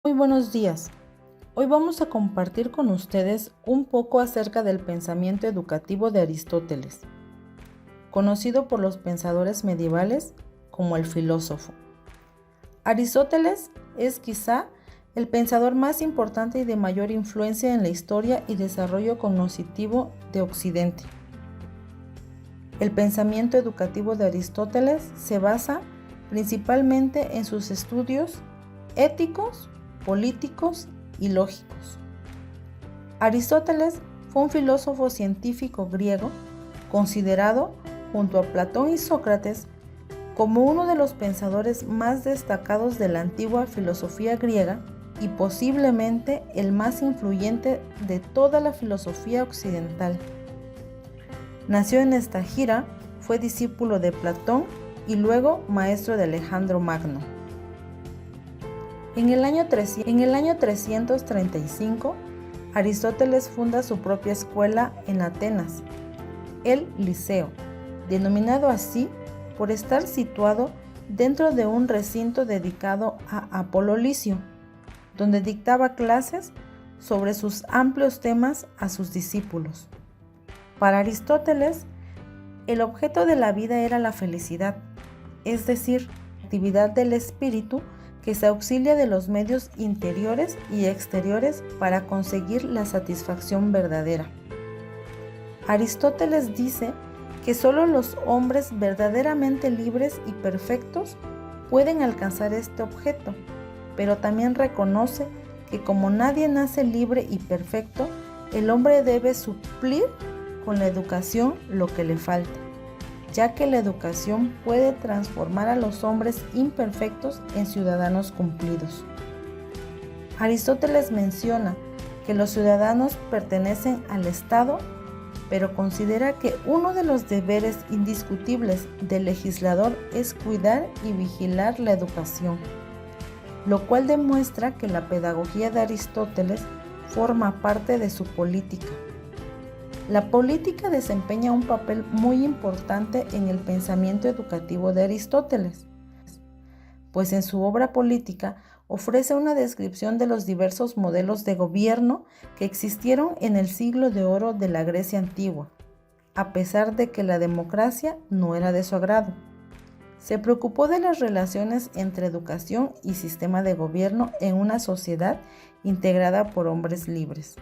Muy buenos días. Hoy vamos a compartir con ustedes un poco acerca del pensamiento educativo de Aristóteles, conocido por los pensadores medievales como el filósofo. Aristóteles es quizá el pensador más importante y de mayor influencia en la historia y desarrollo cognitivo de Occidente. El pensamiento educativo de Aristóteles se basa principalmente en sus estudios éticos, políticos y lógicos. Aristóteles fue un filósofo científico griego considerado, junto a Platón y Sócrates, como uno de los pensadores más destacados de la antigua filosofía griega y posiblemente el más influyente de toda la filosofía occidental. Nació en Estagira, fue discípulo de Platón y luego maestro de Alejandro Magno. En el año 335, Aristóteles funda su propia escuela en Atenas, el Liceo, denominado así por estar situado dentro de un recinto dedicado a Apolo Licio, donde dictaba clases sobre sus amplios temas a sus discípulos. Para Aristóteles, el objeto de la vida era la felicidad, es decir, la actividad del espíritu que se auxilia de los medios interiores y exteriores para conseguir la satisfacción verdadera. Aristóteles dice que solo los hombres verdaderamente libres y perfectos pueden alcanzar este objeto, pero también reconoce que como nadie nace libre y perfecto, el hombre debe suplir con la educación lo que le falta, ya que la educación puede transformar a los hombres imperfectos en ciudadanos cumplidos. Aristóteles menciona que los ciudadanos pertenecen al Estado, pero considera que uno de los deberes indiscutibles del legislador es cuidar y vigilar la educación, lo cual demuestra que la pedagogía de Aristóteles forma parte de su política. La política desempeña un papel muy importante en el pensamiento educativo de Aristóteles, pues en su obra política ofrece una descripción de los diversos modelos de gobierno que existieron en el siglo de oro de la Grecia antigua, a pesar de que la democracia no era de su agrado. Se preocupó de las relaciones entre educación y sistema de gobierno en una sociedad integrada por hombres libres.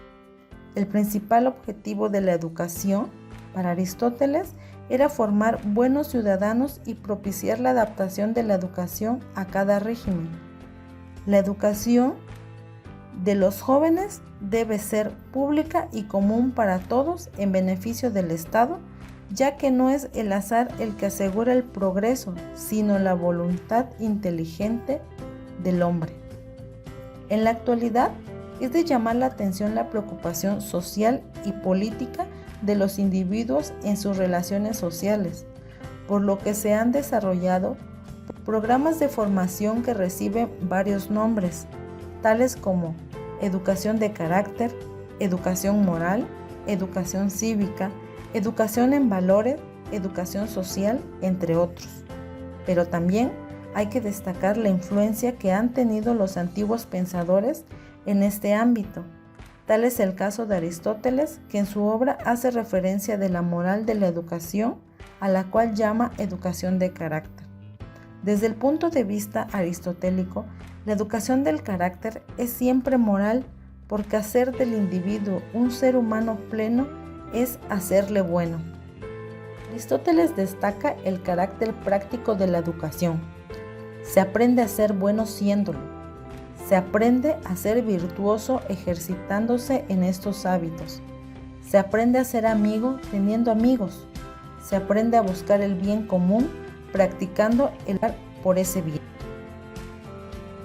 El principal objetivo de la educación, para Aristóteles, era formar buenos ciudadanos y propiciar la adaptación de la educación a cada régimen. La educación de los jóvenes debe ser pública y común para todos en beneficio del Estado, ya que no es el azar el que asegura el progreso, sino la voluntad inteligente del hombre. En la actualidad, es de llamar la atención la preocupación social y política de los individuos en sus relaciones sociales, por lo que se han desarrollado programas de formación que reciben varios nombres, tales como educación de carácter, educación moral, educación cívica, educación en valores, educación social, entre otros. Pero también hay que destacar la influencia que han tenido los antiguos pensadores en este ámbito. Tal es el caso de Aristóteles, que en su obra hace referencia de la moral de la educación, a la cual llama educación de carácter. Desde el punto de vista aristotélico, la educación del carácter es siempre moral, porque hacer del individuo un ser humano pleno es hacerle bueno. Aristóteles destaca el carácter práctico de la educación. Se aprende a ser bueno siéndolo. Se aprende a ser virtuoso ejercitándose en estos hábitos. Se aprende a ser amigo teniendo amigos. Se aprende a buscar el bien común practicando el por ese bien.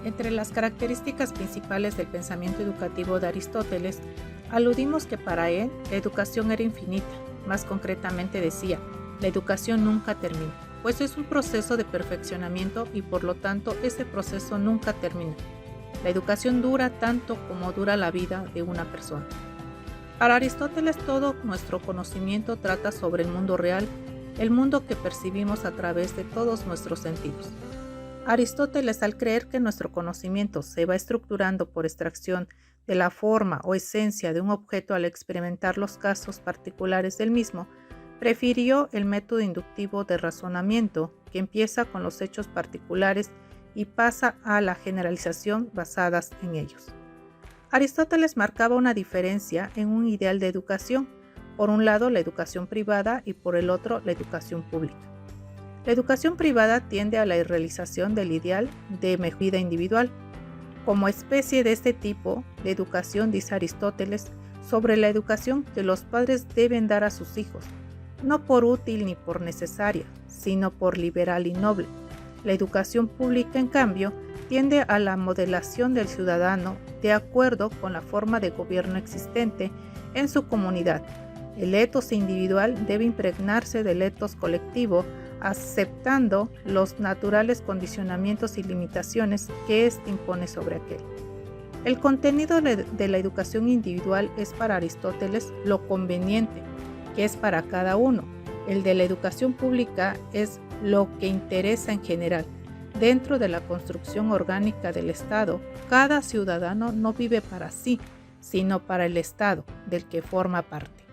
Entre las características principales del pensamiento educativo de Aristóteles, aludimos que para él la educación era infinita. Más concretamente decía, la educación nunca termina, pues es un proceso de perfeccionamiento y por lo tanto ese proceso nunca termina. La educación dura tanto como dura la vida de una persona. Para Aristóteles todo nuestro conocimiento trata sobre el mundo real, el mundo que percibimos a través de todos nuestros sentidos. Aristóteles, al creer que nuestro conocimiento se va estructurando por extracción de la forma o esencia de un objeto al experimentar los casos particulares del mismo, prefirió el método inductivo de razonamiento, que empieza con los hechos particulares y pasa a la generalización basadas en ellos. Aristóteles marcaba una diferencia en un ideal de educación, por un lado la educación privada y por el otro la educación pública. La educación privada tiende a la irrealización del ideal de vida individual. Como especie de este tipo de educación, dice Aristóteles, sobre la educación que los padres deben dar a sus hijos, no por útil ni por necesaria, sino por liberal y noble. La educación pública, en cambio, tiende a la modelación del ciudadano de acuerdo con la forma de gobierno existente en su comunidad. El etos individual debe impregnarse del etos colectivo, aceptando los naturales condicionamientos y limitaciones que éste impone sobre aquel. El contenido de la educación individual es para Aristóteles lo conveniente, que es para cada uno. El de la educación pública es lo que interesa en general. Dentro de la construcción orgánica del Estado, cada ciudadano no vive para sí, sino para el Estado, del que forma parte.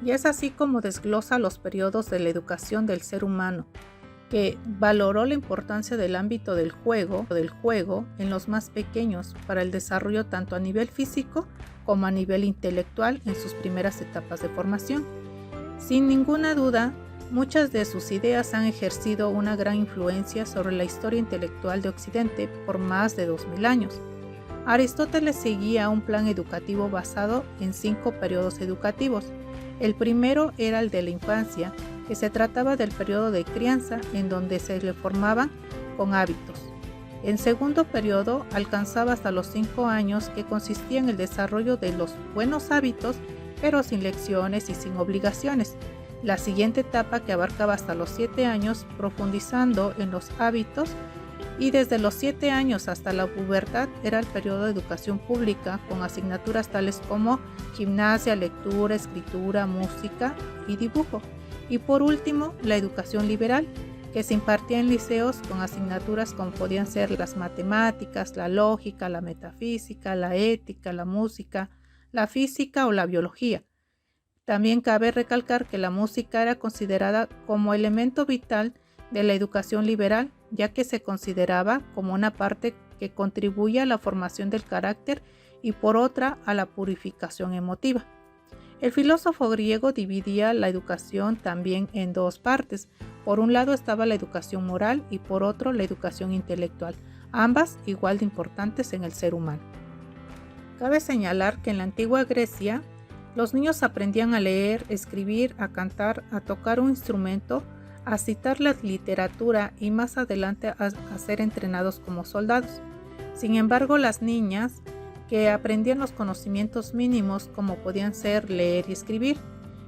Y es así como desglosa los periodos de la educación del ser humano, que valoró la importancia del ámbito del juego en los más pequeños para el desarrollo tanto a nivel físico como a nivel intelectual en sus primeras etapas de formación. Sin ninguna duda, muchas de sus ideas han ejercido una gran influencia sobre la historia intelectual de Occidente por más de 2000 años. Aristóteles seguía un plan educativo basado en 5 periodos educativos. El primero era el de la infancia, que se trataba del periodo de crianza en donde se le formaban con hábitos. El segundo periodo alcanzaba hasta los 5 años, que consistía en el desarrollo de los buenos hábitos, pero sin lecciones y sin obligaciones. La siguiente etapa, que abarcaba hasta los 7 años, profundizando en los hábitos, y desde los 7 años hasta la pubertad era el periodo de educación pública, con asignaturas tales como gimnasia, lectura, escritura, música y dibujo. Y por último, la educación liberal, que se impartía en liceos con asignaturas como podían ser las matemáticas, la lógica, la metafísica, la ética, la música, la física o la biología. También cabe recalcar que la música era considerada como elemento vital de la educación liberal, ya que se consideraba como una parte que contribuye a la formación del carácter y por otra a la purificación emotiva. El filósofo griego dividía la educación también en 2 partes. Por un lado estaba la educación moral y por otro la educación intelectual, ambas igual de importantes en el ser humano. Cabe señalar que en la antigua Grecia los niños aprendían a leer, escribir, a cantar, a tocar un instrumento, a citar la literatura y más adelante a ser entrenados como soldados. Sin embargo, las niñas que aprendían los conocimientos mínimos como podían ser leer y escribir.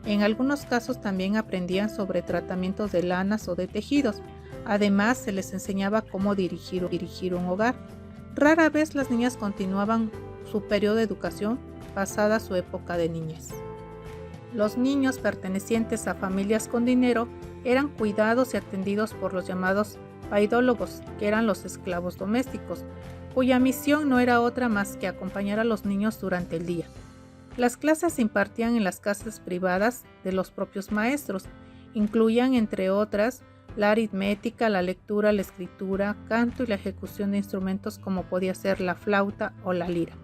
En algunos casos también aprendían sobre tratamientos de lanas o de tejidos. Además, se les enseñaba cómo dirigir un hogar. Rara vez las niñas continuaban su periodo de educación pasada su época de niñez. Los niños pertenecientes a familias con dinero eran cuidados y atendidos por los llamados paidólogos, que eran los esclavos domésticos, cuya misión no era otra más que acompañar a los niños durante el día. Las clases se impartían en las casas privadas de los propios maestros. Incluían, entre otras, la aritmética, la lectura, la escritura, canto y la ejecución de instrumentos como podía ser la flauta o la lira.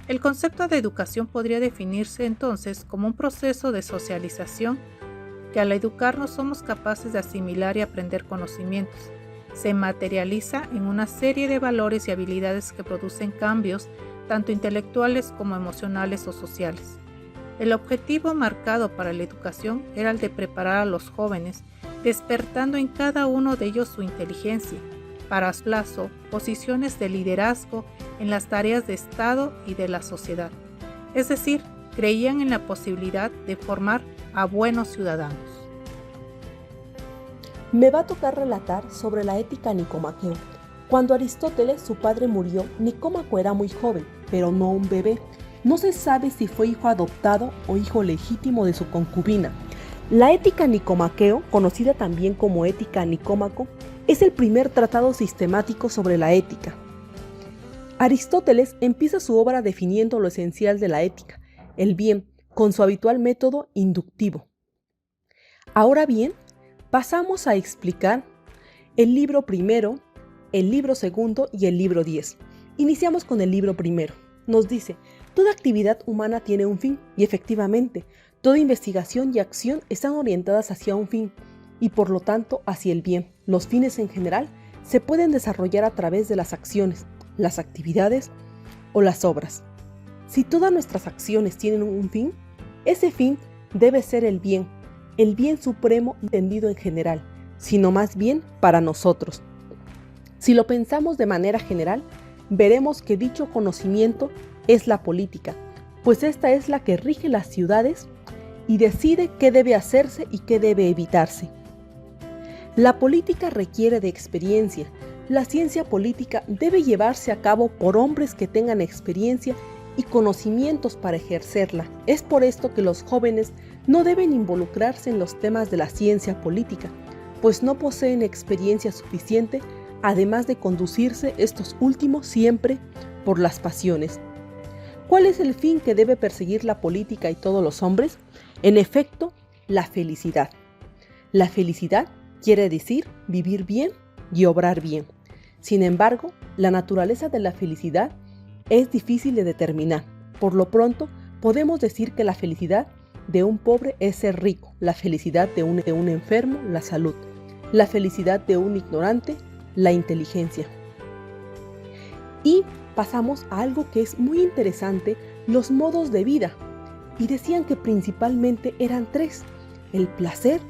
El concepto de educación podría definirse entonces como un proceso de socialización que al educarnos somos capaces de asimilar y aprender conocimientos. Se materializa en una serie de valores y habilidades que producen cambios tanto intelectuales como emocionales o sociales. El objetivo marcado para la educación era el de preparar a los jóvenes, despertando en cada uno de ellos su inteligencia, para su plazo, posiciones de liderazgo en las tareas de Estado y de la sociedad. Es decir, creían en la posibilidad de formar a buenos ciudadanos. Me va a tocar relatar sobre la ética Nicomaqueo. Cuando Aristóteles, su padre, murió, Nicómaco era muy joven, pero no un bebé. No se sabe si fue hijo adoptado o hijo legítimo de su concubina. La ética Nicomaqueo, conocida también como ética Nicómaco, Es el primer tratado sistemático sobre la ética. Aristóteles empieza su obra definiendo lo esencial de la ética, el bien, con su habitual método inductivo. Ahora bien, pasamos a explicar el libro primero, el libro segundo y el libro 10. Iniciamos con el libro primero. Nos dice, toda actividad humana tiene un fin, y efectivamente, toda investigación y acción están orientadas hacia un fin, y por lo tanto hacia el bien. Los fines en general se pueden desarrollar a través de las acciones, las actividades o las obras. Si todas nuestras acciones tienen un fin, ese fin debe ser el bien supremo entendido en general, sino más bien para nosotros. Si lo pensamos de manera general, veremos que dicho conocimiento es la política, pues esta es la que rige las ciudades y decide qué debe hacerse y qué debe evitarse. La política requiere de experiencia. La ciencia política debe llevarse a cabo por hombres que tengan experiencia y conocimientos para ejercerla. Es por esto que los jóvenes no deben involucrarse en los temas de la ciencia política, pues no poseen experiencia suficiente, además de conducirse estos últimos siempre por las pasiones. ¿Cuál es el fin que debe perseguir la política y todos los hombres? En efecto, la felicidad. La felicidad quiere decir vivir bien y obrar bien. Sin embargo, la naturaleza de la felicidad es difícil de determinar. Por lo pronto, podemos decir que la felicidad de un pobre es ser rico, la felicidad de un enfermo, la salud, la felicidad de un ignorante, la inteligencia. Y pasamos a algo que es muy interesante, los modos de vida. Y decían que principalmente eran tres: el placer,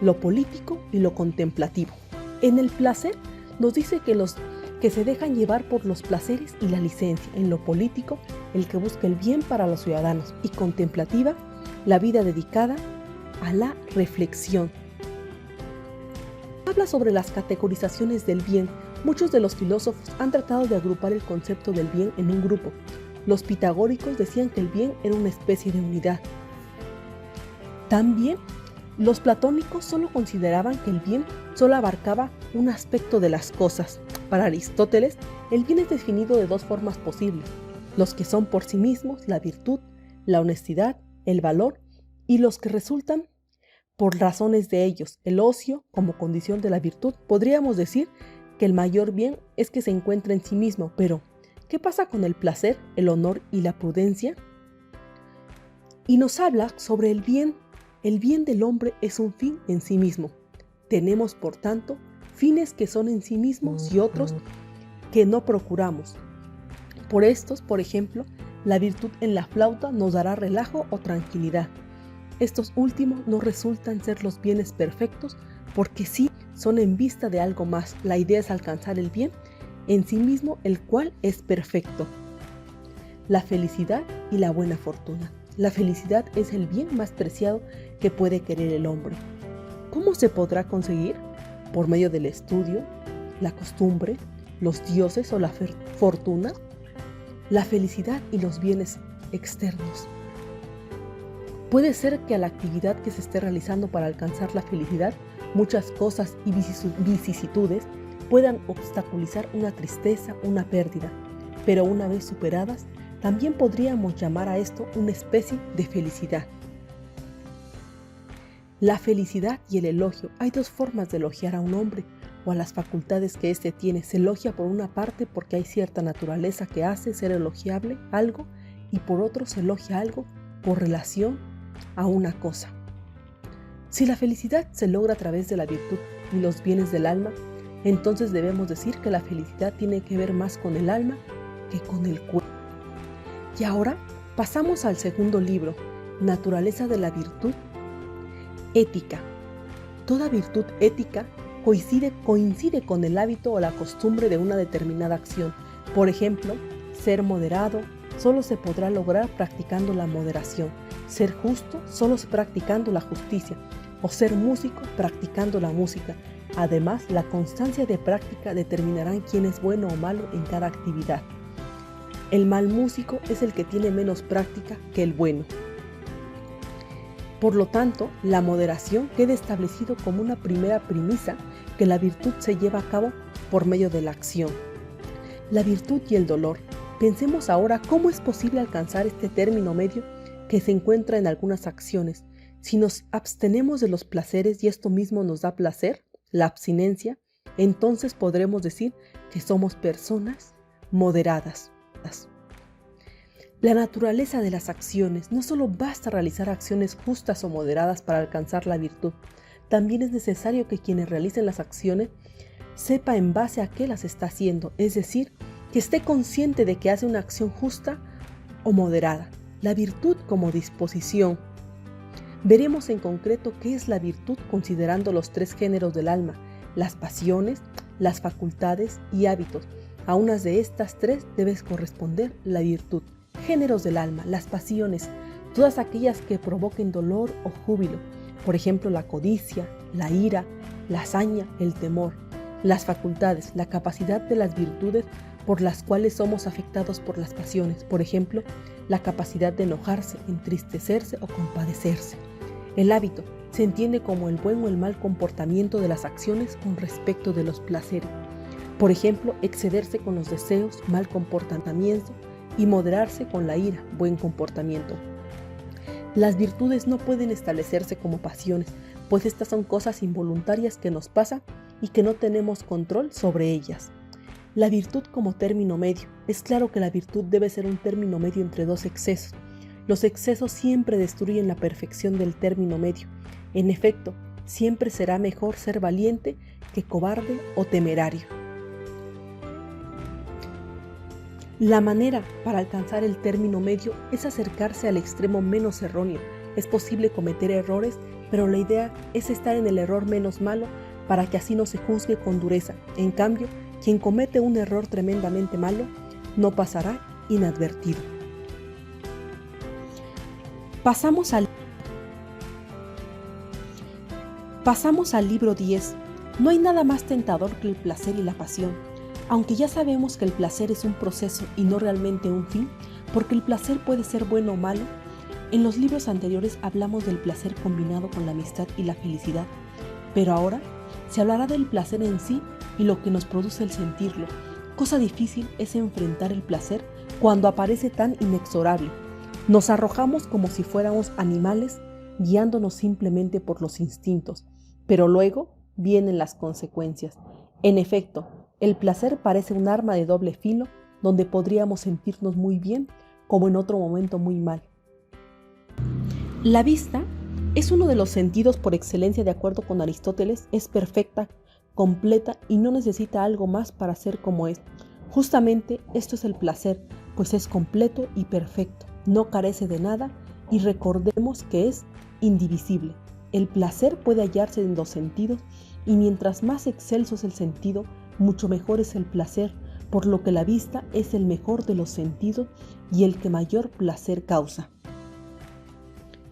lo político y lo contemplativo. En el placer nos dice que los que se dejan llevar por los placeres y la licencia. En lo político, el que busca el bien para los ciudadanos. Y contemplativa, la vida dedicada a la reflexión. Habla sobre las categorizaciones del bien. Muchos de los filósofos han tratado de agrupar el concepto del bien en un grupo. Los pitagóricos decían que el bien era una especie de unidad. También los platónicos solo consideraban que el bien solo abarcaba un aspecto de las cosas. Para Aristóteles, el bien es definido de dos formas posibles: los que son por sí mismos, la virtud, la honestidad, el valor, y los que resultan por razones de ellos, el ocio como condición de la virtud. Podríamos decir que el mayor bien es que se encuentra en sí mismo, pero ¿qué pasa con el placer, el honor y la prudencia? Y nos habla sobre el bien. El bien del hombre es un fin en sí mismo. Tenemos, por tanto, fines que son en sí mismos y otros que no procuramos. Por estos, por ejemplo, la virtud en la flauta nos dará relajo o tranquilidad. Estos últimos no resultan ser los bienes perfectos porque sí son en vista de algo más. La idea es alcanzar el bien en sí mismo, el cual es perfecto. La felicidad y la buena fortuna. La felicidad es el bien más preciado que puede querer el hombre. ¿Cómo se podrá conseguir? Por medio del estudio, la costumbre, los dioses o la fortuna. La felicidad y los bienes externos. Puede ser que a la actividad que se esté realizando para alcanzar la felicidad, muchas cosas y vicisitudes puedan obstaculizar una tristeza, una pérdida, pero una vez superadas, también podríamos llamar a esto una especie de felicidad. La felicidad y el elogio. Hay dos formas de elogiar a un hombre o a las facultades que éste tiene. Se elogia por una parte porque hay cierta naturaleza que hace ser elogiable algo, y por otro se elogia algo por relación a una cosa. Si la felicidad se logra a través de la virtud y los bienes del alma, entonces debemos decir que la felicidad tiene que ver más con el alma que con el cuerpo. Y ahora pasamos al segundo libro, Naturaleza de la virtud, ética. Toda virtud ética coincide con el hábito o la costumbre de una determinada acción. Por ejemplo, ser moderado solo se podrá lograr practicando la moderación. Ser justo solo practicando la justicia. O ser músico practicando la música. Además, la constancia de práctica determinarán quién es bueno o malo en cada actividad. El mal músico es el que tiene menos práctica que el bueno. Por lo tanto, la moderación queda establecido como una primera premisa que la virtud se lleva a cabo por medio de la acción. La virtud y el dolor. Pensemos ahora cómo es posible alcanzar este término medio que se encuentra en algunas acciones. Si nos abstenemos de los placeres y esto mismo nos da placer, la abstinencia, entonces podremos decir que somos personas moderadas. La naturaleza de las acciones. No solo basta realizar acciones justas o moderadas para alcanzar la virtud, también es necesario que quienes realicen las acciones sepa en base a qué las está haciendo, es decir, que esté consciente de que hace una acción justa o moderada. La virtud como disposición. Veremos en concreto qué es la virtud considerando los tres géneros del alma, las pasiones, las facultades y hábitos. A unas de estas tres debe corresponder la virtud. Géneros del alma, las pasiones, todas aquellas que provoquen dolor o júbilo, por ejemplo la codicia, la ira, la hazaña, el temor. Las facultades, la capacidad de las virtudes por las cuales somos afectados por las pasiones, por ejemplo, la capacidad de enojarse, entristecerse o compadecerse. El hábito se entiende como el buen o el mal comportamiento de las acciones con respecto de los placeres. Por ejemplo, excederse con los deseos, mal comportamiento, y moderarse con la ira, buen comportamiento. Las virtudes no pueden establecerse como pasiones, pues estas son cosas involuntarias que nos pasan y que no tenemos control sobre ellas. La virtud como término medio. Es claro que la virtud debe ser un término medio entre dos excesos. Los excesos siempre destruyen la perfección del término medio. En efecto, siempre será mejor ser valiente que cobarde o temerario. La manera para alcanzar el término medio es acercarse al extremo menos erróneo. Es posible cometer errores, pero la idea es estar en el error menos malo para que así no se juzgue con dureza. En cambio, quien comete un error tremendamente malo no pasará inadvertido. Pasamos al libro 10. No hay nada más tentador que el placer y la pasión. Aunque ya sabemos que el placer es un proceso y no realmente un fin, porque el placer puede ser bueno o malo, en los libros anteriores hablamos del placer combinado con la amistad y la felicidad, pero ahora se hablará del placer en sí y lo que nos produce el sentirlo. Cosa difícil es enfrentar el placer cuando aparece tan inexorable. Nos arrojamos como si fuéramos animales, guiándonos simplemente por los instintos, pero luego vienen las consecuencias. En efecto, el placer parece un arma de doble filo, donde podríamos sentirnos muy bien, como en otro momento muy mal. La vista es uno de los sentidos por excelencia. De acuerdo con Aristóteles, es perfecta, completa y no necesita algo más para ser como es. Justamente esto es el placer, pues es completo y perfecto, no carece de nada y recordemos que es indivisible. El placer puede hallarse en los sentidos y mientras más excelso es el sentido, mucho mejor es el placer, por lo que la vista es el mejor de los sentidos y el que mayor placer causa.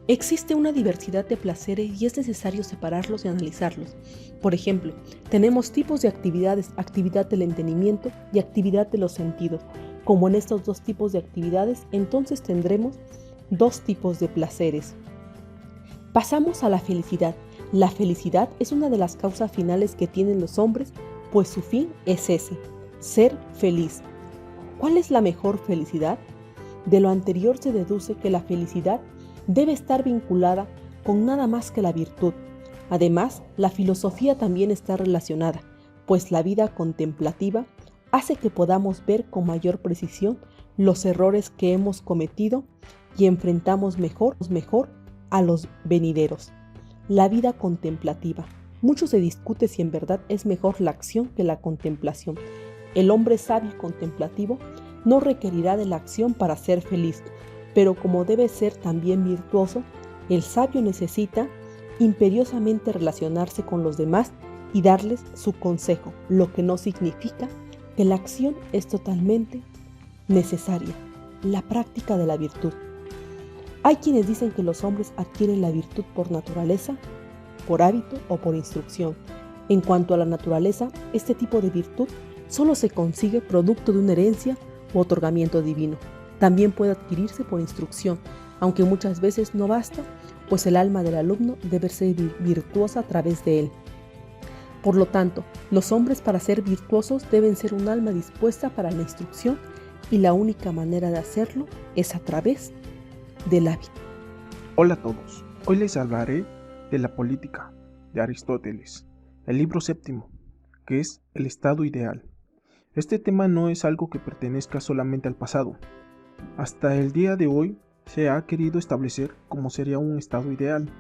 Existe una diversidad de placeres y es necesario separarlos y analizarlos. Por ejemplo, tenemos tipos de actividades, actividad del entendimiento y actividad de los sentidos. Como en estos dos tipos de actividades, entonces tendremos dos tipos de placeres. Pasamos a la felicidad. La felicidad es una de las causas finales que tienen los hombres, pues su fin es ese, ser feliz. ¿Cuál es la mejor felicidad? De lo anterior se deduce que la felicidad debe estar vinculada con nada más que la virtud. Además, la filosofía también está relacionada, pues la vida contemplativa hace que podamos ver con mayor precisión los errores que hemos cometido y enfrentamos mejor a los venideros. La vida contemplativa. Mucho se discute si en verdad es mejor la acción que la contemplación. El hombre sabio y contemplativo no requerirá de la acción para ser feliz, pero como debe ser también virtuoso, el sabio necesita imperiosamente relacionarse con los demás y darles su consejo, lo que no significa que la acción es totalmente necesaria. La práctica de la virtud. Hay quienes dicen que los hombres adquieren la virtud por naturaleza, por hábito o por instrucción. En cuanto a la naturaleza, este tipo de virtud solo se consigue producto de una herencia u otorgamiento divino. También puede adquirirse por instrucción, aunque muchas veces no basta, pues el alma del alumno debe ser virtuosa a través de él. Por lo tanto, los hombres para ser virtuosos deben ser un alma dispuesta para la instrucción y la única manera de hacerlo es a través del hábito. Hola a todos, hoy les hablaré de la política de Aristóteles, el libro séptimo, que es el estado ideal. Este tema no es algo que pertenezca solamente al pasado. Hasta el día de hoy se ha querido establecer cómo sería un estado ideal.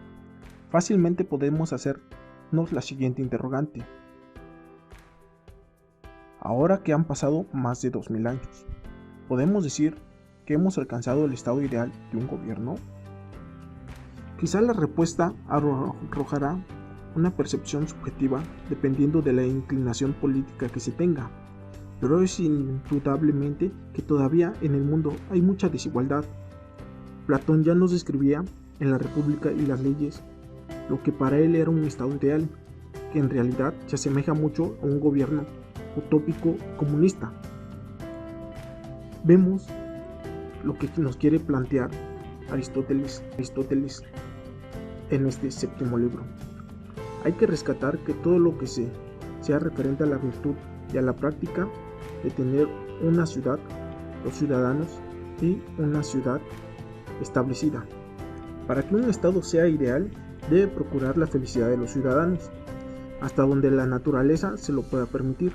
Fácilmente podemos hacernos la siguiente interrogante. Ahora que han pasado más de 2000 años, ¿podemos decir que hemos alcanzado el estado ideal de un gobierno? Quizá la respuesta arrojará una percepción subjetiva dependiendo de la inclinación política que se tenga, pero es indudablemente que todavía en el mundo hay mucha desigualdad. Platón ya nos describía en la República y las leyes lo que para él era un estado ideal, que en realidad se asemeja mucho a un gobierno utópico comunista. Vemos lo que nos quiere plantear Aristóteles en este séptimo libro. Hay que rescatar que todo lo que sea referente a la virtud y a la práctica de tener una ciudad, los ciudadanos y una ciudad establecida. Para que un estado sea ideal, debe procurar la felicidad de los ciudadanos, hasta donde la naturaleza se lo pueda permitir.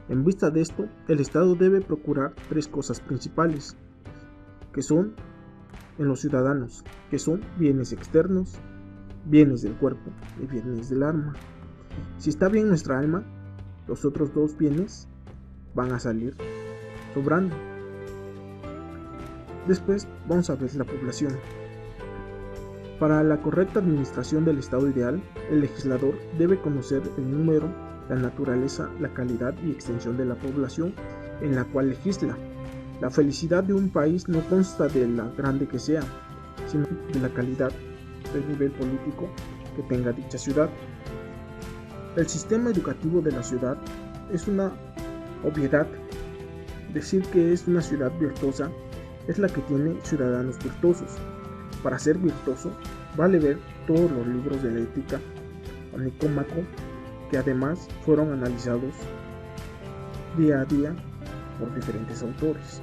En vista de esto, el Estado debe procurar tres cosas principales, que son en los ciudadanos, que son bienes externos, bienes del cuerpo y bienes del alma. Si está bien nuestra alma, los otros dos bienes van a salir sobrando. Después vamos a ver la población. Para la correcta administración del estado ideal, el legislador debe conocer el número, la naturaleza, la calidad y extensión de la población en la cual legisla. La felicidad de un país no consta de la grande que sea, sino de la calidad del nivel político que tenga dicha ciudad. El sistema educativo de la ciudad es una obviedad. Decir que es una ciudad virtuosa es la que tiene ciudadanos virtuosos. Para ser virtuoso, vale ver todos los libros de la ética o Nicómaco, que además fueron analizados día a día por diferentes autores.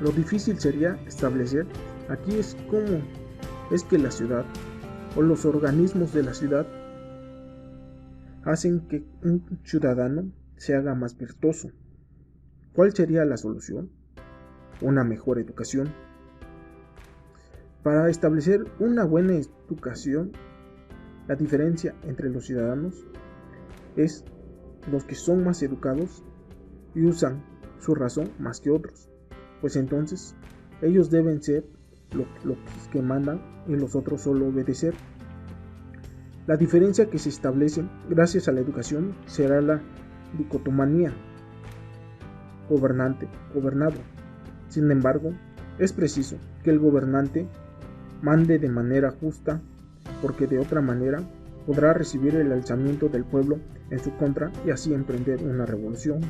Lo difícil sería establecer aquí es cómo es que la ciudad o los organismos de la ciudad hacen que un ciudadano se haga más virtuoso. ¿Cuál sería la solución? Una mejor educación. Para establecer una buena educación, la diferencia entre los ciudadanos es los que son más educados y usan su razón más que otros, pues entonces ellos deben ser los que mandan y los otros solo obedecer. La diferencia que se establece gracias a la educación será la dicotomía gobernante-gobernado. Sin embargo, es preciso que el gobernante mande de manera justa, porque de otra manera podrá recibir el alzamiento del pueblo en su contra y así emprender una revolución.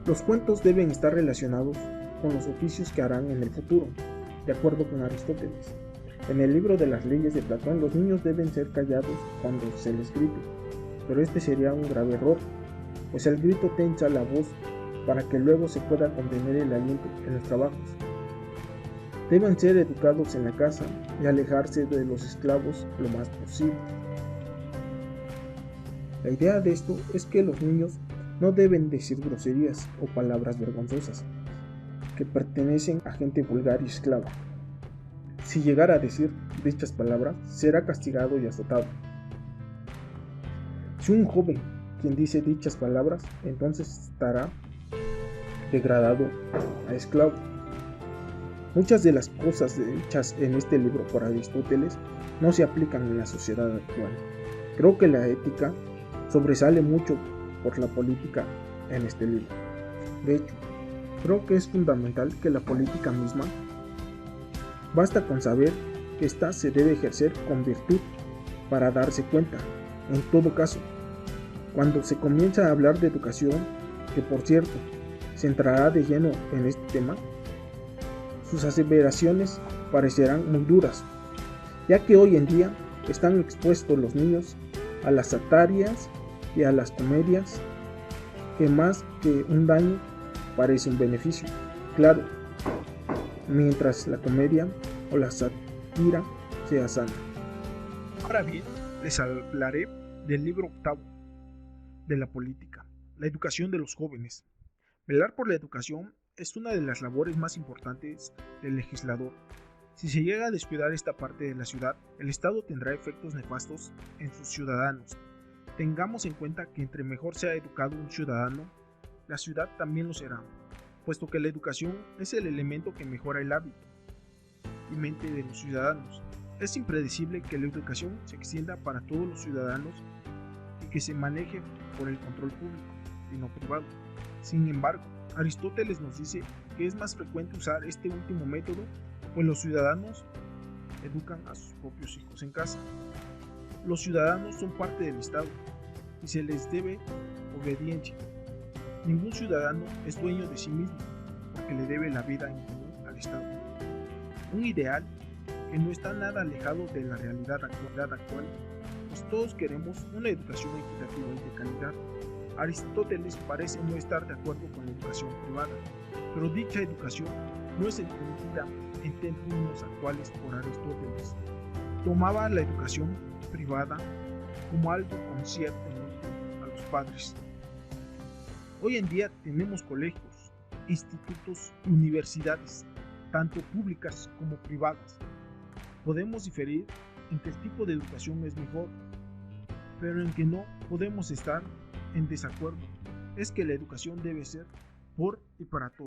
Los cuentos deben estar relacionados con los oficios que harán en el futuro, de acuerdo con Aristóteles. En el libro de las leyes de Platón, los niños deben ser callados cuando se les grite, pero este sería un grave error, pues el grito tensa la voz para que luego se pueda contener el aliento en los trabajos. Deben ser educados en la casa y alejarse de los esclavos lo más posible. La idea de esto es que los niños no deben decir groserías o palabras vergonzosas que pertenecen a gente vulgar y esclava. Si llegara a decir dichas palabras, será castigado y azotado. Si un joven quien dice dichas palabras, entonces estará degradado a esclavo. Muchas de las cosas dichas en este libro por Aristóteles no se aplican en la sociedad actual. Creo que la ética sobresale mucho por la política en este libro. De hecho, creo que es fundamental que la política misma, basta con saber que ésta se debe ejercer con virtud para darse cuenta. En todo caso, cuando se comienza a hablar de educación, que por cierto se entrará de lleno en este tema, sus aseveraciones parecerán muy duras, ya que hoy en día están expuestos los niños a las sátires y a las comedias, que más que un daño parece un beneficio. Claro, mientras la comedia o la sátira sea sana. Ahora bien, les hablaré del libro octavo de la política, la educación de los jóvenes. Velar por la educación es una de las labores más importantes del legislador. Si se llega a descuidar esta parte de la ciudad, el Estado tendrá efectos nefastos en sus ciudadanos. Tengamos en cuenta que entre mejor sea educado un ciudadano, la ciudad también lo será, puesto que la educación es el elemento que mejora el hábito y mente de los ciudadanos. Es impredecible que la educación se extienda para todos los ciudadanos y que se maneje por el control público y no privado. Sin embargo, Aristóteles nos dice que es más frecuente usar este último método, pues los ciudadanos educan a sus propios hijos en casa. Los ciudadanos son parte del Estado y se les debe obediencia. Ningún ciudadano es dueño de sí mismo porque le debe la vida en común al Estado. Un ideal que no está nada alejado de la realidad actual, pues todos queremos una educación equitativa y de calidad. Aristóteles parece no estar de acuerdo con la educación privada, pero dicha educación no es entendida en términos actuales por Aristóteles. Tomaba la educación privada como algo concierto a los padres. Hoy en día tenemos colegios, institutos y universidades, tanto públicas como privadas. Podemos diferir en que el tipo de educación es mejor, pero en que no podemos estar en desacuerdo es que la educación debe ser por y para todos.